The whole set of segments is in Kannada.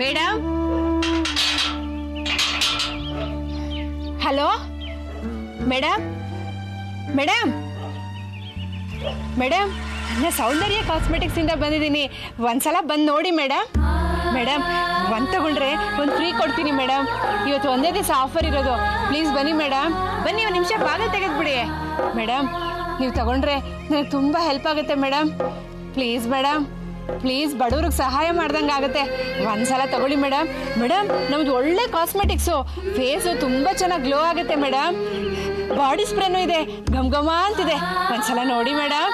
Madam, hello madam. Madam madam, ನಾನು ಸೌಂದರ್ಯ ಕಾಸ್ಮೆಟಿಕ್ಸ್ ಇಂದ ಬಂದಿದ್ದೀನಿ. ಒಂದ್ಸಲ ಬಂದು ನೋಡಿ ಮೇಡಮ್. ಮೇಡಮ್, ಒಂದು ತಗೊಂಡ್ರೆ ಒಂದು ಫ್ರೀ ಕೊಡ್ತೀನಿ ಮೇಡಮ್. ಇವತ್ತು ಒಂದೇ ದಿವಸ ಆಫರ್ ಇರೋದು. ಪ್ಲೀಸ್ ಬನ್ನಿ ಮೇಡಮ್, ಬನ್ನಿ. ಒಂದು ನಿಮಿಷ ಬಾಗಿಲು ತೆಗೆದ್ಬಿಡಿ ಮೇಡಮ್. ನೀವು ತಗೊಂಡ್ರೆ ನನಗೆ ತುಂಬ ಹೆಲ್ಪ್ ಆಗುತ್ತೆ ಮೇಡಮ್. ಪ್ಲೀಸ್ ಮೇಡಮ್, ಪ್ಲೀಸ್, ಬಡವ್ರಿಗೆ ಸಹಾಯ ಮಾಡ್ದಂಗೆ ಆಗುತ್ತೆ. ಒಂದ್ಸಲ ತಗೊಳ್ಳಿ ಮೇಡಮ್. ಮೇಡಮ್, ನಮ್ದು ಒಳ್ಳೆ ಕಾಸ್ಮೆಟಿಕ್ಸು. ಫೇಸು ತುಂಬ ಚೆನ್ನಾಗಿ ಗ್ಲೋ ಆಗುತ್ತೆ ಮೇಡಮ್. ಬಾಡಿ ಸ್ಪ್ರೇನೂ ಇದೆ, ಘಮ್ ಘಮ ಅಂತಿದೆ. ಒಂದ್ಸಲ ನೋಡಿ ಮೇಡಮ್.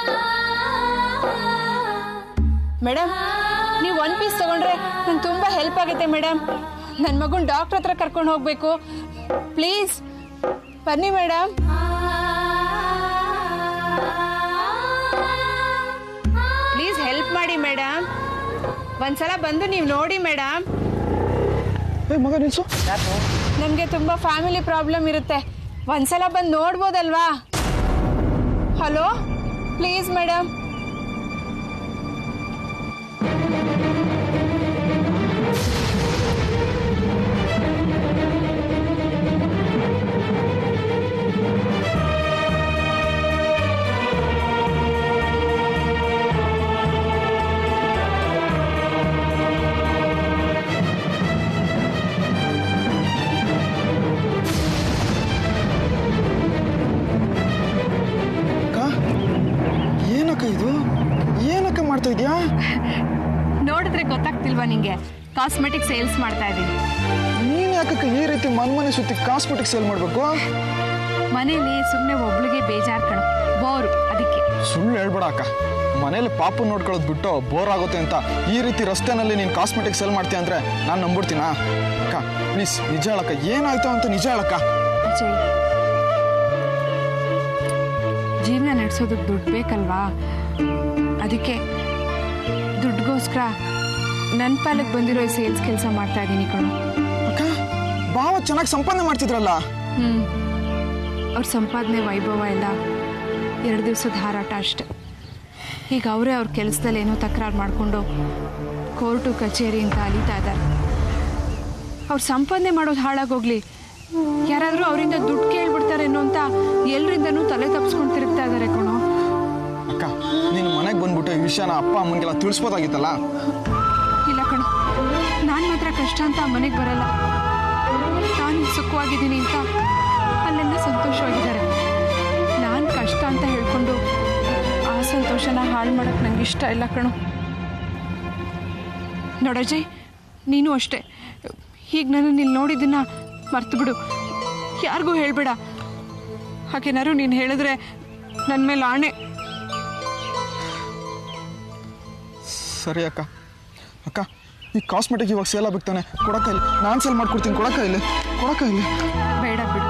ಮೇಡಮ್, ನೀವು 1 ಪೀಸ್ ತಗೊಂಡ್ರೆ ನಂಗೆ ತುಂಬ ಹೆಲ್ಪ್ ಆಗುತ್ತೆ ಮೇಡಮ್. ನನ್ನ ಮಗುನ ಡಾಕ್ಟ್ರ್ ಹತ್ರ ಕರ್ಕೊಂಡು ಹೋಗ್ಬೇಕು. ಪ್ಲೀಸ್ ಬನ್ನಿ ಮೇಡಮ್. ಪ್ಲೀಸ್ ಹೆಲ್ಪ್ ಮಾಡಿ ಮೇಡಮ್. ಒಂದ್ಸಲ ಬಂದು ನೀವು ನೋಡಿ ಮೇಡಮ್. ಮಗ ನಿಲ್ಸು. ನಮಗೆ ತುಂಬ ಫ್ಯಾಮಿಲಿ ಪ್ರಾಬ್ಲಮ್ ಇರುತ್ತೆ. ಒಂದ್ಸಲ ಬಂದು ನೋಡ್ಬೋದಲ್ವಾ? Hello, please madam. ಮಾಡ್ತಾ ಇದೀಯಾ? ನೋಡಿದ್ರೆ ಗೊತ್ತಾಗ್ತಿಲ್ವಾ ನಿಂಗೆ? ಕಾಸ್ಮೆಟಿಕ್ ಸೇಲ್ಸ್ ಮಾಡ್ತಾ ಇದ್ದೀನಿ. ನೀನ್ ಯಾಕೆ ಈ ರೀತಿ ಮನೆ ಸುತ್ತಿ ಕಾಸ್ಮೆಟಿಕ್ ಸೇಲ್ ಮಾಡ್ಬೇಕು? ಮನೇಲಿ ಸುಮ್ಮನೆ ಒಬ್ಳಿಗೆ ಬೇಜಾರ್ ಕಣೋ, ಬೋರು, ಅದಕ್ಕೆ. ಸುಳ್ಳು ಹೇಳ್ಬೇಡ ಅಕ್ಕ. ಮನೇಲಿ ಪಾಪು ನೋಡ್ಕೊಳ್ಳೋದು ಬಿಟ್ಟು ಬೋರ್ ಆಗುತ್ತೆ ಅಂತ ಈ ರೀತಿ ರಸ್ತೆನಲ್ಲಿ ನೀನು ಕಾಸ್ಮೆಟಿಕ್ ಸೇಲ್ ಮಾಡ್ತೀಯ ಅಂದ್ರೆ ನಾನು ನಂಬಿಡ್ತೀನಾ? ಅಕ್ಕ ಪ್ಲೀಸ್ ನಿಜ ಹೇಳಕ್ಕ, ಏನಾಯ್ತು ಅಂತ ನಿಜ ಹೇಳಕ್ಕ. ಅಜಯ್, ಜೀವನ ನಡೆಸೋದಕ್ಕೆ ದುಡ್ಡು ಬೇಕಲ್ವಾ? ಅದಕ್ಕೆ ದುಡ್ಡುಗೋಸ್ಕರ ನನ್ನ ಪಾಲಕ್ಕೆ ಬಂದಿರೋ ಈ ಸೇಲ್ಸ್ ಕೆಲಸ ಮಾಡ್ತಾ ಇದ್ದೀನಿ ಕಣೋ. ಅಕ್ಕ, ಭಾವ ಚೆನ್ನಾಗಿ ಸಂಪಾದನೆ ಮಾಡ್ತಿದ್ರಲ್ಲ. ಅವ್ರ ಸಂಪಾದನೆ ವೈಭವ ಎಲ್ಲ 2 ದಿವಸದ ಹಾರಾಟ ಅಷ್ಟೆ. ಈಗ ಅವರೇ ಅವ್ರ ಕೆಲಸದಲ್ಲಿ ಏನೋ ತಕರಾರು ಮಾಡಿಕೊಂಡು ಕೋರ್ಟು ಕಚೇರಿ ಅಂತ ಅಲೀತಾ ಇದ್ದಾರೆ. ಅವ್ರು ಸಂಪಾದನೆ ಮಾಡೋದು ಹಾಳಾಗೋಗ್ಲಿ, ಯಾರಾದರೂ ಅವರಿಂದ ದುಡ್ಡು ಕೇಳ್ಬಿಡ್ತಾರೇನೋ ಅಂತ ಎಲ್ಲರಿಂದನೂ ತಲೆ ತಪ್ಪಿಸ್ಕೊಂಡು ತಿರುಗ್ತಾ ಇದ್ದಾರೆ ಕಣೋ. ಅಕ್ಕ, ನೀನು ಮನೆಗೆ ಬಂದ್ಬಿಟ್ಟು ಈ ವಿಷಯನ ಅಪ್ಪ ಅಮ್ಮನಿಗೆಲ್ಲ ತಿಳಿಸ್ಬೋದಾಗಿತ್ತಲ್ಲ. ಇಲ್ಲ ಕಣೋ, ನಾನು ಮಾತ್ರ ಕಷ್ಟ ಅಂತ ಮನೆಗೆ ಬರಲ್ಲ. ನಾನು ಸುಖವಾಗಿದ್ದೀನಿ ಅಂತ ಅಲ್ಲೆಲ್ಲ ಸಂತೋಷವಾಗಿದ್ದಾರೆ. ನಾನು ಕಷ್ಟ ಅಂತ ಹೇಳ್ಕೊಂಡು ಆ ಸಂತೋಷನ ಹಾಳು ಮಾಡೋಕ್ಕೆ ನಂಗೆ ಇಷ್ಟ ಇಲ್ಲ ಕಣೋ. ನೋಡಜಯ್, ನೀನು ಅಷ್ಟೇ. ಈಗ ನಾನು ನೀನು ನೋಡಿದ್ದನ್ನ ಮರ್ತು ಬಿಡು, ಯಾರಿಗೂ ಹೇಳ್ಬೇಡ. ಹಾಗೇನಾದ್ರು ನೀನು ಹೇಳಿದ್ರೆ ನನ್ನ ಮೇಲೆ ಆಣೆ. ಸರಿ ಅಕ್ಕ. ಅಕ್ಕ, ಈ ಕಾಸ್ಮೆಟಿಕ್ ಇವಾಗ ಸೇಲ್ ಆಗ್ಬಿಡ್ತಾನೆ, ಕೊಡಕ್ಕ ಇಲ್ಲಿ. ನಾನು ಸೇಲ್ ಮಾಡ್ಕೊಡ್ತೀನಿ, ಕೊಡಕ್ಕ ಇಲ್ಲಿ, ಕೊಡಕ್ಕ ಇಲ್ಲಿ. ಬೇಡ ಬಿಡು,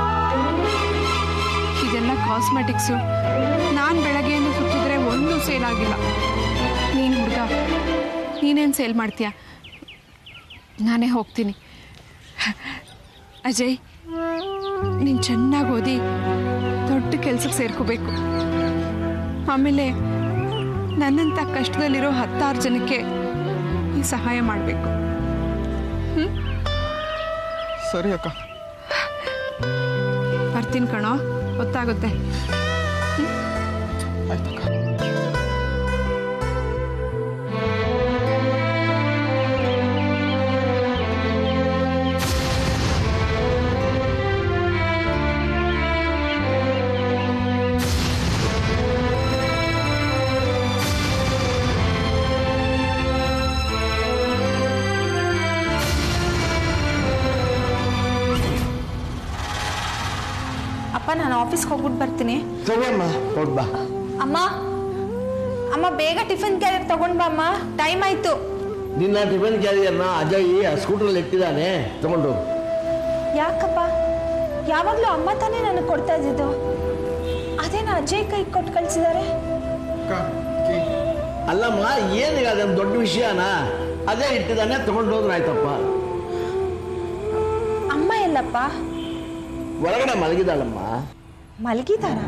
ಇದೆಲ್ಲ ಕಾಸ್ಮೆಟಿಕ್ಸು. ನಾನು ಬೆಳಗ್ಗೆಯಿಂದ ಸುತ್ತಿದ್ರೆ ಒಂದೂ ಸೇಲ್ ಆಗಿಲ್ಲ. ನೀನು ಹುಡುಗ, ನೀನೇನು ಸೇಲ್ ಮಾಡ್ತೀಯ? ನಾನೇ ಹೋಗ್ತೀನಿ. ಅಜಯ್, ನೀನು ಚೆನ್ನಾಗಿ ಓದಿ ದೊಡ್ಡ ಕೆಲಸಕ್ಕೆ ಸೇರ್ಕೋಬೇಕು. ಆಮೇಲೆ ನನ್ನಂಥ ಕಷ್ಟದಲ್ಲಿರೋ 10 ಜನಕ್ಕೆ ಈ ಸಹಾಯ ಮಾಡಬೇಕು. ಸರಿ ಅಕ್ಕ, ಬರ್ತೀನಿ ಕಣೋ, ಗೊತ್ತಾಗುತ್ತೆ. ಆಯ್ತಕ್ಕ. ಅಪ್ಪ, ನಾನು ಆಫೀಸ್ಗೆ ಹೋಗ್ಬಿಟ್ಟು ಬರ್ತೀನಿ. ಸರಿಯಮ್ಮ, ಹೋಗ್ಬಾ. ಅಮ್ಮ, ಅಮ್ಮ ಬೇಗ ಟಿಫಿನ್ ಕ್ಯಾರಿಯರ್ ತಗೊಂಡ್ ಬಾ ಅಮ್ಮ, ಟೈಮ್ ಆಯ್ತು. ನಿನ್ನ ಟಿಫಿನ್ ಕ್ಯಾರಿಯರ್ನ ಅಜಯ್ ಆ ಸ್ಕೂಟ್ರಲ್ಲಿ ಇಟ್ಟಿದ್ದಾನೆ, ತಗೊಂಡು. ಯಾಕಪ್ಪ? ಯಾವಾಗಲೂ ಅಮ್ಮ ತಾನೇ ನನಗೆ ಕೊಡ್ತಾ ಇದ್ದಿದ್ದು. ಅದೇನ ಅಜಯ್ ಕೈ ಕೊಟ್ಟು ಕಳಿಸಿದ್ದಾರೆ? ಅಲ್ಲಮ್ಮ, ಏನೀಗ ಅದೊಂದು ದೊಡ್ಡ ವಿಷಯನಾ? ಅಜಯ್ ಇಟ್ಟಿದ್ದಾನೆ, ತಗೊಂಡು ಹೋದ್ರೆ ಆಯ್ತಪ್ಪ. ಅಮ್ಮ ಎಲ್ಲಪ್ಪ? ಒಳಗಡೆ ಮಲಗಿದಾಳಮ್ಮ. ಮಲಗಿದಾರ?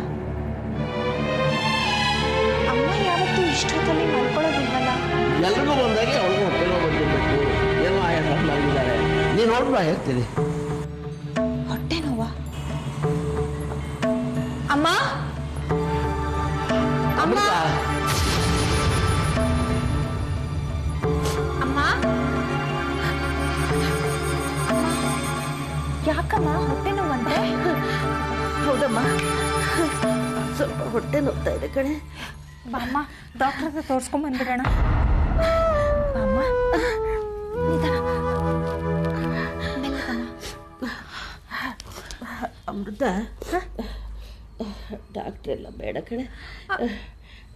ಅಮ್ಮ ಯಾವತ್ತೂ ಇಷ್ಟೊತ್ತಲ್ಲಿ ಮಲ್ಕೊಳ್ಳೋದಿಲ್ವಲ್ಲ? ಎಲ್ರಿಗೂ ಬಂದಾಗೆ ಹೌದು ಬಾ ಹೇಳ್ತೀನಿ. ಹೊಟ್ಟೆ ನೋವಾ? ಅಮ್ಮ ಅಮ್ಮ ಅಮ್ಮ ಯಾಕಮ್ಮ ಹೊಟ್ಟೆ ನೋವಂತೆ? ಹೌದಮ್ಮ, ಸ್ವಲ್ಪ ಹೊಟ್ಟೆ ನೋಗ್ತಾ ಇದೆ ಕಣೆ. ಬಾಮ್ಮ ಡಾಕ್ಟರ್ ಹತ್ರ ತೋರಿಸ್ಕೊಂಡ್ ಬಂದ್ಬಿಡೋಣ. ಬಾಮ್ಮ ಅಮೃತ, ಡಾಕ್ಟ್ರ್ ಎಲ್ಲ ಬೇಡ ಕಣೆ.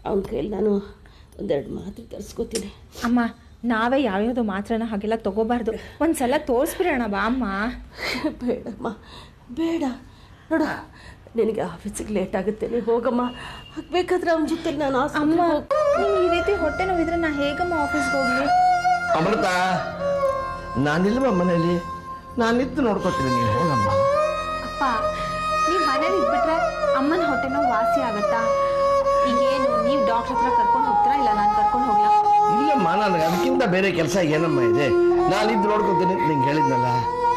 ಅವನ ಕೈಲಿ ನಾನು ಒಂದೆರಡು ಮಾತ್ರೆ ತರಿಸ್ಕೋತೀನಿ. ಅಮ್ಮ ನಾವೇ ಯಾವ್ಯಾವುದು ಮಾತ್ರನ ಹಾಗೆಲ್ಲ ತಗೋಬಾರ್ದು. ಒಂದ್ಸಲ ತೋರಿಸ್ಬಿಡೋಣ ಬಾ ಅಮ್ಮ. ಬೇಡಮ್ಮ ಬೇಡ. ನೋಡು, ನಿನಗೆ ಆಫೀಸಿಗೆ ಲೇಟ್ ಆಗುತ್ತೆ, ನೀನು ಹೋಗಮ್ಮ. ಬೇಕಾದ್ರೆ ಅವನ ಜೊತೆ ನಾನು ಅಮ್ಮ ನಿಂಗೆ ಈ ರೀತಿ ಹೊಟ್ಟೆ ನೋವಿದ್ರೆ ನಾ ಹೇಗಮ್ಮ ಆಫೀಸ್ಗೆ ಹೋಗ್ಲಿ? ಅಮೃತ, ನಾನಿಲ್ವ ಮನೇಲಿ, ನಾನಿದ್ದು ನೋಡ್ಕೊತೀನಿ, ನೀನು ಹೋಗಮ್ಮ. ಅಪ್ಪ ನೀವು ಮನೇಲಿ ಇದ್ಬಿಟ್ರೆ ಅಮ್ಮನ ಹೊಟ್ಟೆ ನೋವು ವಾಸಿ ಆಗತ್ತಾ? ಈಗೇನು ನೀವು ಡಾಕ್ಟರ್ ಹತ್ರ ಕರ್ಕೊಂಡು ಹೋಗ್ತೀರಾ, ಇಲ್ಲ ನಾನು ಕರ್ಕೊಂಡು ಹೋಗ್ಲಾ? ಇಲ್ಲಮ್ಮ, ನನಗೆ ಅದಕ್ಕಿಂತ ಬೇರೆ ಕೆಲಸ ಏನಮ್ಮ ಇದೆ? ನಾನಿದ್ದು ನೋಡ್ಕೊತೀನಿ, ನಿಂಗೆ ಹೇಳಿದ್ನಲ್ಲ,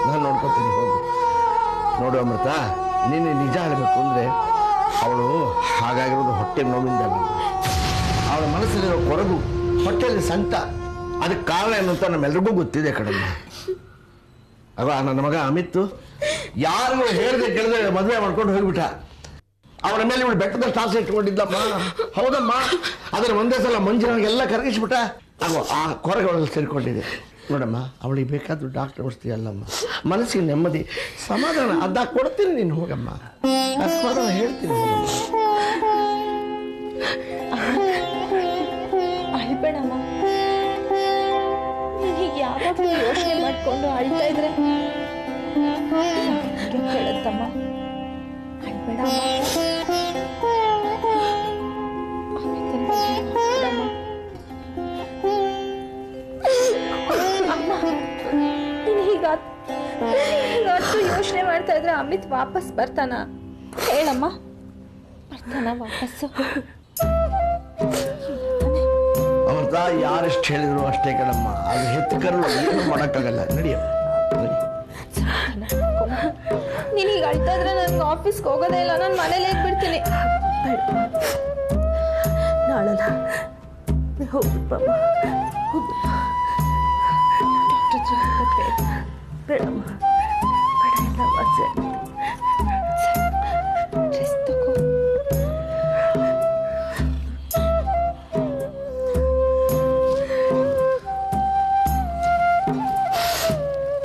ನಾನು ನೋಡ್ಕೊತೀನಿ, ಹೋಗು. ನೋಡು ಅಮೃತ, ನೀನು ನಿಜ ಹೇಳಬೇಕು ಅಂದರೆ ಅವಳು ಹಾಗಾಗಿರೋದು ಹೊಟ್ಟೆ ನೋವಿಂದಲ್ಲ. ಅವಳ ಮನಸ್ಸಲ್ಲಿರೋ ಕೊರಗು, ಹೊಟ್ಟೆಯಲ್ಲಿ ಸಂಕಟ, ಅದಕ್ಕೆ ಕಾರಣ ಏನು ಅಂತ ನಮ್ಮೆಲ್ರಿಗೂ ಗೊತ್ತಿದೆ ಕಣಮ್ಮ. ಅವ ನನ್ನ ಮಗ ಅಮಿತ್ ಯಾರಿಗೂ ಹೇಳ್ದೆ ಕೇಳಿದ್ರೆ ಮದುವೆ ಮಾಡ್ಕೊಂಡು ಹೋಗ್ಬಿಟ್ಟ. ಅವನ ಮೇಲೆ ಇವಳು ಬೆಟ್ಟದಷ್ಟು ಆಸೆ ಇಟ್ಕೊಂಡಿದ್ದಮ್ಮ. ಹೌದಮ್ಮ, ಅದರ ಒಂದೇ ಸಲ ಮಂಜಿನಾಗೆಲ್ಲ ಕರಗಿಸ್ಬಿಟ್ಟ. ಆಗೋ ಆ ಕೊರಗಳಲ್ಲಿ ಸೇರಿಕೊಂಡಿದೆ. ನೋಡಮ್ಮ, ಅವಳಿಗೆ ಬೇಕಾದ್ರೂ ಡಾಕ್ಟರ್ ಔಷಧಿ ಅಲ್ಲಮ್ಮ, ಮನಸ್ಸಿಗೆ ನೆಮ್ಮದಿ ಸಮಾಧಾನ ಅದ ಕೊಡ್ತೀನಿ, ನೀನು ಹೋಗಮ್ಮ. ಅಷ್ಟು ಹೇಳ್ತೀನಿ, ಹೋಗಮ್ಮ. ಅಳ್ಬೇಡಮ್ಮ. ನೀನು ಹೀಗೆ ಯಾವಾಗಲೂ ಯೋಚನೆ ಮಾಡಿಕೊಂಡು ಅಳ್ತಾ ಇದ್ರೆ ಕೇಳುತ್ತಮ್ಮ. ಅಳ್ಬೇಡಮ್ಮ. ಅಮಿತನ ಬಗ್ಗೆ ಮಾತಾಡಮ್ಮ. ಅಮ್ಮ ನೀನು ಹೀಗಾತು ಯೋಚನೆ ಮಾಡ್ತಾ ಇದ್ರೆ ಅಮಿತ್ ವಾಪಸ್ ಬರ್ತಾನ? ಹೇಳಮ್ಮ, ಬರ್ತಾನ ವಾಪಸ್ಸು? ಅಮೃತ, ಯಾರೆಷ್ಟು ಹೇಳಿದ್ರು ಅಷ್ಟೇ ಕಣಮ್ಮ. ಅದು ಹೆತ್ತು ಕರು ಏನು ಮಾಡೋಕ್ಕಾಗಲ್ಲ. ನಡಿಯಮ್ಮ, ನಡಿ. ನೀನು ಈಗ ಅಳ್ತಾ ಇದ್ರೆ ನನಗೆ ಆಫೀಸ್ಗೆ ಹೋಗೋದೇ ಇಲ್ಲ, ನಾನು ಮನೇಲಿ ಬಿಡ್ತೀನಿ. ನಾಳಲ್ಲ ಹೋಗ್ಬಿಟ್ಟಮ್ಮ, ಬೇಡಮ್ಮ, ಬೇಡ, ಎಲ್ಲ ವಾಸಿ ಆಗುತ್ತೆ. ರೆಸ್ಟ್ ತಗೋ.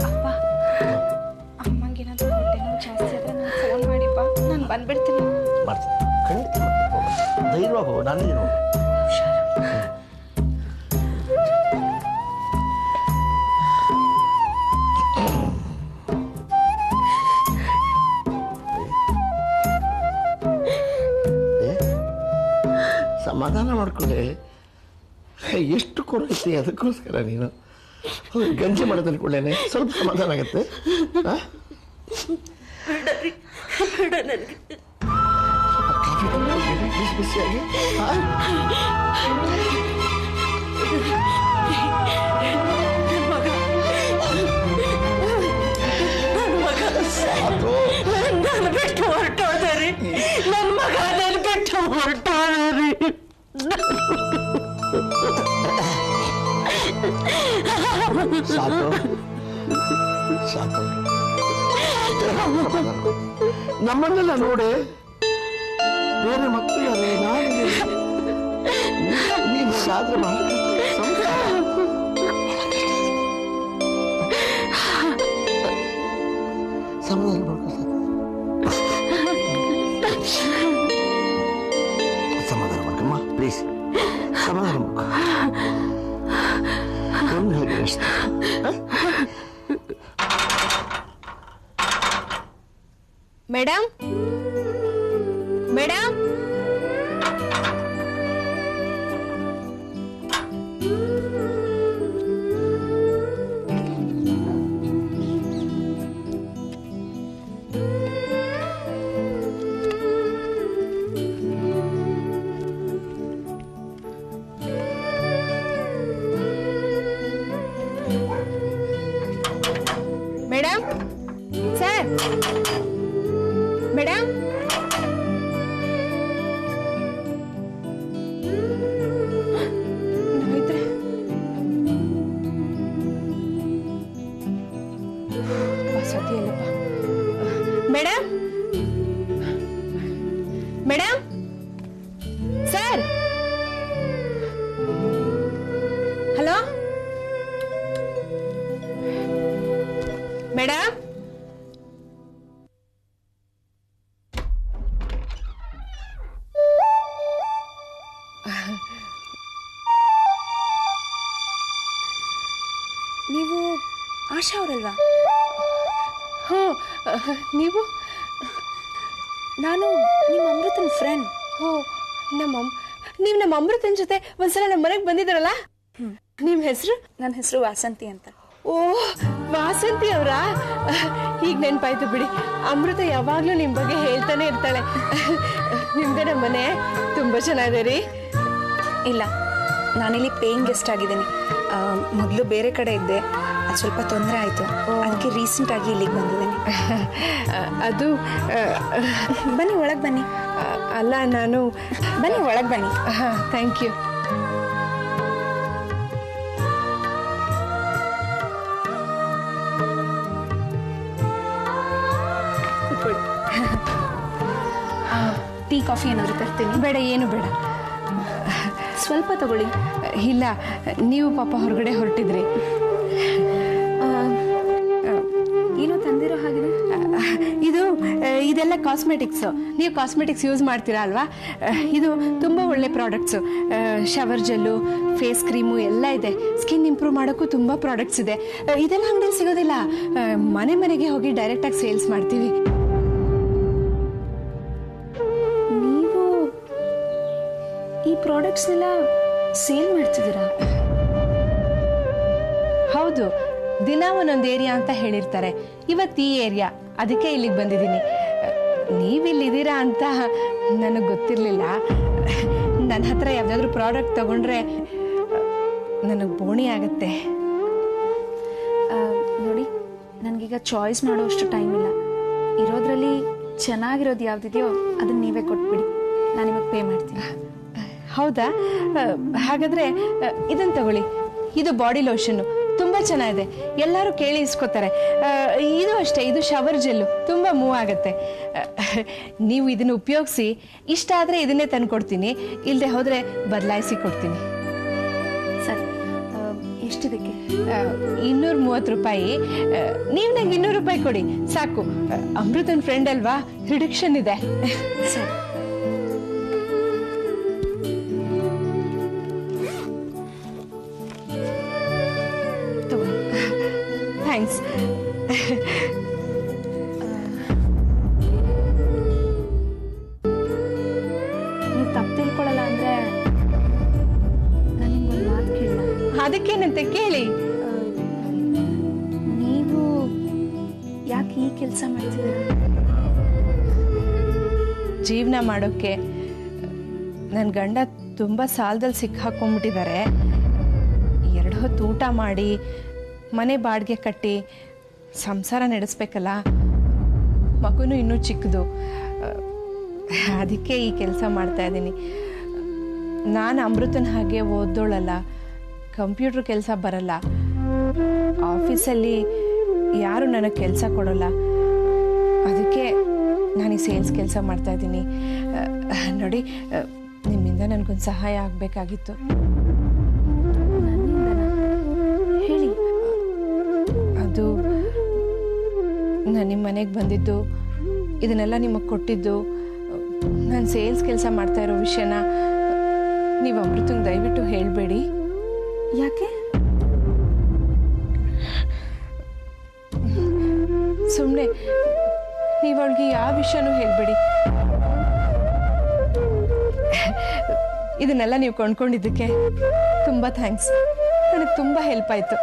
ಅಪ್ಪ, ಅಮ್ಮಂಗೇನಾದ್ರೂ ಹೊಟ್ಟೆ ನೋವು ಜಾಸ್ತಿ ಆದ್ರೆ ನಾನು ಫೋನ್ ಮಾಡಿಪ್ಪ, ನಾನು ಬಂದ್ಬಿಡ್ತೀನಿ. ಮಾಡ್ತೀನಿ, ಖಂಡಿತ ಮಾಡ್ತೀನಿ. ಧೈರ್ಯವಾಗಿ ಹೋಗು, ನಾನಿದ್ದೀನಿ ಹೋಗು. ಸಮಾಧಾನ ಮಾಡ್ಕೊಳ್ಳಿ. ಎಷ್ಟು ಕೊರೈತಿ ಅದಕ್ಕೋಸ್ಕರ ನೀನು ಗಂಜಿ ಮಾಡೋದು ಅನ್ಕೊಳ್ಳೇನೆ ಸ್ವಲ್ಪ ಸಮಾಧಾನ ಆಗುತ್ತೆ. ಬೇಡ ನನಗೆ. ಬಿಸಿ ಬಿಸಿಯಾಗಿ ಸಾಕು. ನಾನು ಬಿಟ್ಟು ಹೊರಟೋದ್ರಿ, ನನ್ನ ಮಗ ನಾನು ಬಿಟ್ಟು ಹೊರಟೋದ್ರಿ. ಸಾಕು ಸಾಕು. ನಮ್ಮನ್ನೆಲ್ಲ ನೋಡಿ ಬೇರೆ ಮಕ್ಕಳು ಯಾರೇ, ನೀವು ಆದ್ರೆ ಸಮಾಧಾನ ಮಾಡ್ಕೊ. ಸಮಾಧಾನ ಮಾಡ್ಕಮ್ಮ ಪ್ಲೀಸ್, ಸಮಾಧಾನ ಮಾಡ್ಕೊ. ಒಂದು ಹೇಳಿ ಅಷ್ಟೇ. Madam, madam, sir madam madam madam sir hello madam ನೀವು ಆಶಾ ಅವರಲ್ವಾ? ಹ್ಞೂ ನೀವು? ನಾನು ನಿಮ್ಮ ಅಮೃತನ ಫ್ರೆಂಡ್. ಓ ನೀವು ನಮ್ಮ ಅಮೃತನ ಜೊತೆ ಒಂದ್ಸಲ ನಮ್ಮ ಮನೆಗೆ ಬಂದಿದ್ರಲ್ಲ? ನಿಮ್ಮ ಹೆಸರು? ನನ್ನ ಹೆಸರು ವಾಸಂತಿ ಅಂತ. ಓ ವಾಸಂತಿ ಅವರಾ? ಈಗ ನೆನಪಾಯ್ತು ಬಿಡಿ. ಅಮೃತ ಯಾವಾಗಲೂ ನಿಮ್ಮ ಬಗ್ಗೆ ಹೇಳ್ತಾನೆ ಇರ್ತಾಳೆ. ನಿಮ್ದೇ ನಮ್ಮ ಮನೆ ತುಂಬ ಚೆನ್ನಾಗಿದೆ ರೀ. ಇಲ್ಲ, ನಾನಿಲ್ಲಿ ಪೇಯಿಂಗ್ ಗೆಸ್ಟ್ ಆಗಿದ್ದೀನಿ. ಮೊದಲು ಬೇರೆ ಕಡೆ ಇದ್ದೆ, ಅದು ಸ್ವಲ್ಪ ತೊಂದರೆ ಆಯಿತು. ಅದಕ್ಕೆ ರೀಸೆಂಟಾಗಿ ಇಲ್ಲಿಗೆ ಬಂದಿದ್ದೀನಿ. ಅದು ಬನ್ನಿ ಒಳಗೆ ಬನ್ನಿ. ಅಲ್ಲ ನಾನು ಬನ್ನಿ ಒಳಗೆ ಬನ್ನಿ. ಹಾಂ ಥ್ಯಾಂಕ್ ಯು. ಟೀ ಕಾಫಿ ಏನಾದರೂ ತರ್ತೀನಿ? ಬೇಡ, ಏನು ಬೇಡ. ಸ್ವಲ್ಪ ತಗೊಳ್ಳಿ. ಇಲ್ಲ, ನೀವು ಪಾಪ ಹೊರಗಡೆ ಹೊರಟಿದ್ರಿ. ಏನೋ ತಂದಿರೋ ಹಾಗಿದೆ. ಇದೆಲ್ಲ ಕಾಸ್ಮೆಟಿಕ್ಸು. ನೀವು ಕಾಸ್ಮೆಟಿಕ್ಸ್ ಯೂಸ್ ಮಾಡ್ತೀರಾ ಅಲ್ವಾ? ಇದು ತುಂಬ ಒಳ್ಳೆ products. Shower gel, face cream ಎಲ್ಲ ಇದೆ. ಸ್ಕಿನ್ ಇಂಪ್ರೂವ್ ಮಾಡೋಕ್ಕೂ ತುಂಬ ಪ್ರಾಡಕ್ಟ್ಸ್ ಇದೆ. ಇದೆಲ್ಲ ಅಂಗಡಿಯಲ್ಲಿ ಸಿಗೋದಿಲ್ಲ. ಮನೆ ಮನೆಗೆ ಹೋಗಿ ಡೈರೆಕ್ಟಾಗಿ ಸೇಲ್ಸ್ ಮಾಡ್ತೀವಿ. ನೀವು ಈ ಪ್ರಾಡಕ್ಟ್ಸ್ನೆಲ್ಲ ಸೇಲ್ ಮಾಡ್ತಿದ್ದೀರಾ? ಹೌದು, ದಿನ ಒಂದೊಂದು ಏರಿಯಾ ಅಂತ ಹೇಳಿರ್ತಾರೆ. ಇವತ್ತು ಈ ಏರಿಯಾ, ಅದಕ್ಕೆ ಇಲ್ಲಿಗೆ ಬಂದಿದ್ದೀನಿ. ನೀವಿಲ್ಲಿದ್ದೀರಾ ಅಂತ ನನಗೆ ಗೊತ್ತಿರಲಿಲ್ಲ. ನನ್ನ ಹತ್ರ ಯಾವುದಾದ್ರೂ ಪ್ರಾಡಕ್ಟ್ ತಗೊಂಡ್ರೆ ನನಗೆ ಬೋಣಿ ಆಗುತ್ತೆ. ನೋಡಿ, ನನಗೀಗ ಚಾಯ್ಸ್ ಮಾಡೋಷ್ಟು ಟೈಮ್ ಇಲ್ಲ. ಇರೋದ್ರಲ್ಲಿ ಚೆನ್ನಾಗಿರೋದು ಯಾವುದಿದೆಯೋ ಅದನ್ನು ನೀವೇ ಕೊಟ್ಬಿಡಿ, ನಾನು ನಿಮಗೆ ಪೇ ಮಾಡ್ತೀನಿ. ಹೌದಾ? ಹಾಗಾದರೆ ಇದನ್ನು ತಗೊಳ್ಳಿ. ಇದು ಬಾಡಿ ಲೋಷನ್ನು, ತುಂಬ ಚೆನ್ನಾಗಿದೆ. ಎಲ್ಲರೂ ಕೇಳಿ ಇಸ್ಕೋತಾರೆ. ಇದು ಅಷ್ಟೇ, ಇದು ಶವರ್ ಜೆಲ್ಲು, ತುಂಬ ಮೂವ್ ಆಗುತ್ತೆ. ನೀವು ಇದನ್ನು ಉಪಯೋಗಿಸಿ. ಇಷ್ಟ ಆದರೆ ಇದನ್ನೇ ತಂದು ಕೊಡ್ತೀನಿ, ಇಲ್ಲದೆ ಹೋದರೆ ಬದಲಾಯಿಸಿ ಕೊಡ್ತೀನಿ. ಸರಿ, ಎಷ್ಟಿದಕ್ಕೆ? 230 ರೂಪಾಯಿ. ನೀವು ನಂಗೆ 200 ರೂಪಾಯಿ ಕೊಡಿ ಸಾಕು. ಅಮೃತನ ಫ್ರೆಂಡ್ ಅಲ್ವಾ, ರಿಡಕ್ಷನ್ ಇದೆ. ಸರಿ. ಥ್ಯಾಂಕ್ಸ್. ನೀವು ತಪ್ಪು ತಿಳ್ಕೊಳ್ಳಲ್ಲ ಅಂದರೆ ನಾನು ನಿಮ್ಗೊಂದು ಮಾತು ಕೇಳಲ್ಲ? ಅದಕ್ಕೇನಂತೆ ಕೇಳಿ. ನೀವು ಯಾಕೆ ಈ ಕೆಲಸ ಮಾಡ್ತಿದ್ದೀರಾ? ಜೀವನ ಮಾಡೋಕ್ಕೆ ನನ್ನ ಗಂಡ ತುಂಬ ಸಾಲದಲ್ಲಿ ಸಿಕ್ಕಾಕೊಂಡ್ಬಿಟ್ಟಿದ್ದಾರೆ. 2 ಹೊತ್ತು ಊಟ ಮಾಡಿ, ಮನೆ ಬಾಡಿಗೆ ಕಟ್ಟಿ ಸಂಸಾರ ನಡೆಸ್ಬೇಕಲ್ಲ. ಮಗುನೂ ಇನ್ನೂ ಚಿಕ್ಕದು. ಅದಕ್ಕೆ ಈ ಕೆಲಸ ಮಾಡ್ತಾ ಇದ್ದೀನಿ. ನಾನು ಅಮೃತನ ಹಾಗೆ ಓದೋಳಲ್ಲ, ಕಂಪ್ಯೂಟ್ರ್ ಕೆಲಸ ಬರಲ್ಲ. ಆಫೀಸಲ್ಲಿ ಯಾರು ನನಗೆ ಕೆಲಸ ಕೊಡೋಲ್ಲ. ಅದಕ್ಕೆ ನಾನು ಈ ಸೇಲ್ಸ್ ಕೆಲಸ ಮಾಡ್ತಾಯಿದ್ದೀನಿ. ನೋಡಿ, ನಿಮ್ಮಿಂದ ನನಗೊಂದು ಸಹಾಯ ಆಗಬೇಕಾಗಿತ್ತು. ಹೇಳಿ. ಅದು ನಾನು ನಿಮ್ಮ ಮನೆಗೆ ಬಂದಿದ್ದು, ಇದನ್ನೆಲ್ಲ ನಿಮಗೆ ಕೊಟ್ಟಿದ್ದು, ನಾನು ಸೇಲ್ಸ್ ಕೆಲಸ ಮಾಡ್ತಾ ಇರೋ ವಿಷಯನ ನೀವು ಅಮೃತಂಗೆ ದಯವಿಟ್ಟು ಹೇಳಬೇಡಿ. ಯಾಕೆ? ಸುಮ್ಮನೆ ನೀವು ಅವಳಿಗೆ ಯಾವ ವಿಷಯನೂ ಹೇಳಬೇಡಿ. ಇದನ್ನೆಲ್ಲ ನೀವು ಕೊಂಡ್ಕೊಂಡಿದ್ದಕ್ಕೆ ತುಂಬ ಥ್ಯಾಂಕ್ಸ್. ನನಗೆ ತುಂಬ ಹೆಲ್ಪ್ ಆಯಿತು.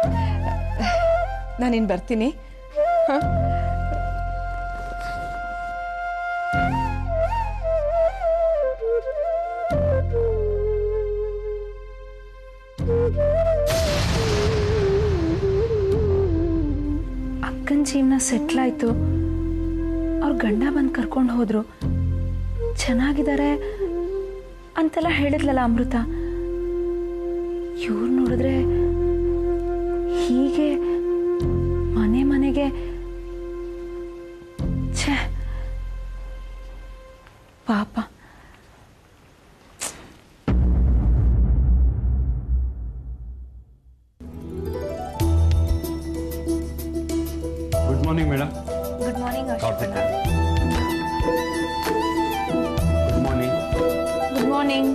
ನಾನಿನ್ನು ಬರ್ತೀನಿ. ಹಾಂ, ಅಕ್ಕನ ಜೀವನ ಸೆಟ್ಲ್ ಆಯಿತು, ಅವ್ರ ಗಂಡ ಬಂದು ಕರ್ಕೊಂಡು ಹೋದ್ರು, ಚೆನ್ನಾಗಿದ್ದಾರೆ ಅಂತೆಲ್ಲ ಹೇಳಿದ್ಲಲ್ಲ ಅಮೃತ. ಇವ್ರು ನೋಡಿದ್ರೆ ಹೀಗೆ ಮನೆಗೆ ಛೇ ಪಾಪ. Good morning madam. Good morning Karthik. Good morning. Good morning.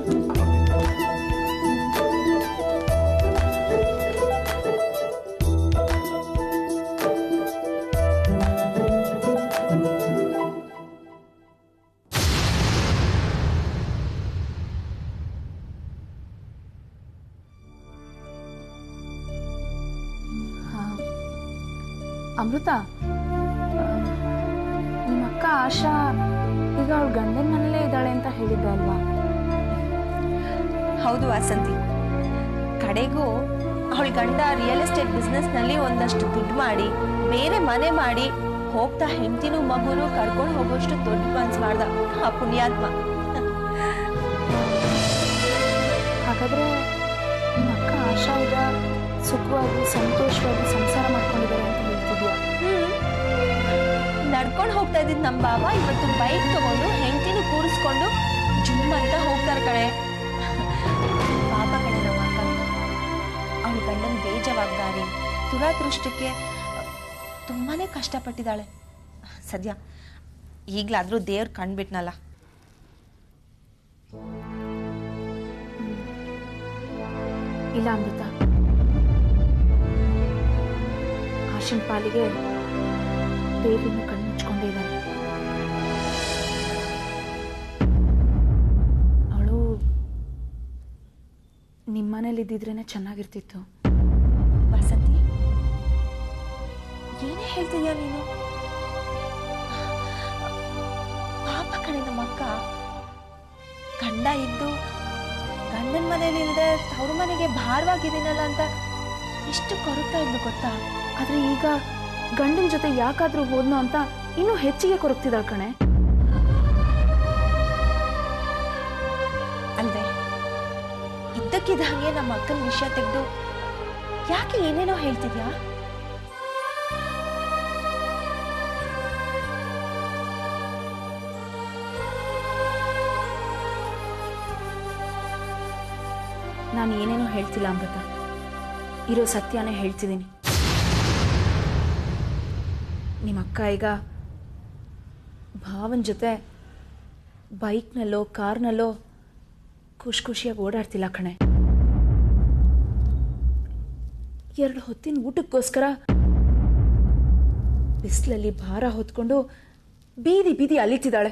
Amrita, ನಿಮ್ಮ ಅಕ್ಕ ಆಶಾ ಈಗ ಅವಳ ಗಂಡನ ಮನೇಲೇ ಇದ್ದಾಳೆ ಅಂತ ಹೇಳಿದ್ದೆ ಅಲ್ವಾ? ಹೌದು ವಾಸಂತಿ, ಕಡೆಗೂ ಅವಳ ಗಂಡ ರಿಯಲ್ ಎಸ್ಟೇಟ್ ಬಿಸ್ನೆಸ್ನಲ್ಲಿ ಒಂದಷ್ಟು ದುಡ್ಡು ಮಾಡಿ ಬೇರೆ ಮನೆ ಮಾಡಿ ಹೋಗ್ತಾ ಹೆಂಡತಿನೂ ಮಗುನೂ ಕರ್ಕೊಂಡು ಹೋಗೋಷ್ಟು ದೊಡ್ಡ ಮನ್ಸು ಮಾಡ್ದ ಆ ಪುಣ್ಯಾತ್ಮ. ಹಾಗಾದ್ರೆ ನಿಮ್ಮ ಅಕ್ಕ ಆಶಾ ಈಗ ಸುಖವಾಗಿ ಸಂತೋಷವಾಗಿ ಸಂಸಾರ ಮಾಡ್ಕೊಂಡಿದ್ದಾರೆ ಅಂತ ಹೇಳ್ತಿದ್ಯಾ? ನಡ್ಕೊಂಡು ಹೋಗ್ತಾ ಇದ್ದಿದ್ ನಮ್ಮ ಬಾವ ಇವತ್ತು ಬೈಕ್ ತಗೊಂಡು ಹೆಂಡತಿನೂ ಕೂರಿಸ್ಕೊಂಡು ಜುಮ್ ಅಂತ ಹೋಗ್ತಾರೆ ಕಣೆ. ಪಾಪ ಕಣೆ ನಮ್ಮ ಅಕ್ಕ, ಅವಳ ಗಂಡನ ಬೇಜವಾಬ್ದಾರಿ ದುರಾದೃಷ್ಟಕ್ಕೆ ತುಂಬಾನೇ ಕಷ್ಟಪಟ್ಟಿದ್ದಾಳೆ. ಸದ್ಯ ಈಗ್ಲಾದ್ರೂ ದೇವ್ರು ಕಂಡ್ಬಿಟ್ನಲ್ಲ. ಇಲ್ಲ ಅಮೃತ, ಆಶನ್ ಪಾಲಿಗೆ ದೇವಿನ ಕಣ್ಮುಚ್ಕೊಂಡೇ ಇದ್ದಾನೆ. ಅವಳು ನಿಮ್ಮನೇಲಿ ಇದ್ದಿದ್ರೇನೆ ಚೆನ್ನಾಗಿರ್ತಿತ್ತು. ವಸಂತಿ, ಏನೇ ಹೇಳ್ತಿದ್ಯಾ ನೀನು? ಪಾಪ ಕಣೆ ನಮ್ಮ ಅಕ್ಕ, ಗಂಡ ಇದ್ದು ಗಂಡನ ಮನೇಲಿ ಇಲ್ಲದೆ ತವ್ರ ಮನೆಗೆ ಭಾರವಾಗಿದ್ದೀನಲ್ಲ ಅಂತ ಎಷ್ಟು ಕೊರಗ್ತಾ ಇದ್ಲು ಗೊತ್ತಾ? ಆದ್ರೆ ಈಗ ಗಂಡನ ಜೊತೆ ಯಾಕಾದ್ರೂ ಹೋದ್ನೋ ಅಂತ ಇನ್ನೂ ಹೆಚ್ಚಿಗೆ ಕೊರಗ್ತಿದ್ದಾಳ ಕಣೆ. ಅಲ್ವೇ, ಇದ್ದಕ್ಕಿದ್ದ ಹಾಗೆ ನಮ್ಮ ಅಕ್ಕನ ವಿಷಯ ತೆಗೆದು ಯಾಕೆ ಏನೇನೋ ಹೇಳ್ತಿದ್ಯಾ? ನಾನು ಏನೇನೋ ಹೇಳ್ತಿಲ್ಲ ಅಮೃತ, ಇರೋ ಸತ್ಯನೇ ಹೇಳ್ತಿದ್ದೀನಿ. ನಿಮ್ಮ ಅಕ್ಕ ಈಗ ಭಾವನ ಜೊತೆ ಬೈಕ್ನಲ್ಲೋ ಕಾರ್ನಲ್ಲೋ ಖುಷಿಯಾಗಿ ಓಡಾಡ್ತಿಲ್ಲ ಕಣೆ. 2 ಹೊತ್ತಿನ ಊಟಕ್ಕೋಸ್ಕರ ಬಿಸಿಲಲ್ಲಿ ಭಾರ ಹೊತ್ಕೊಂಡು ಬೀದಿ ಅಲಿತಿದ್ದಾಳೆ.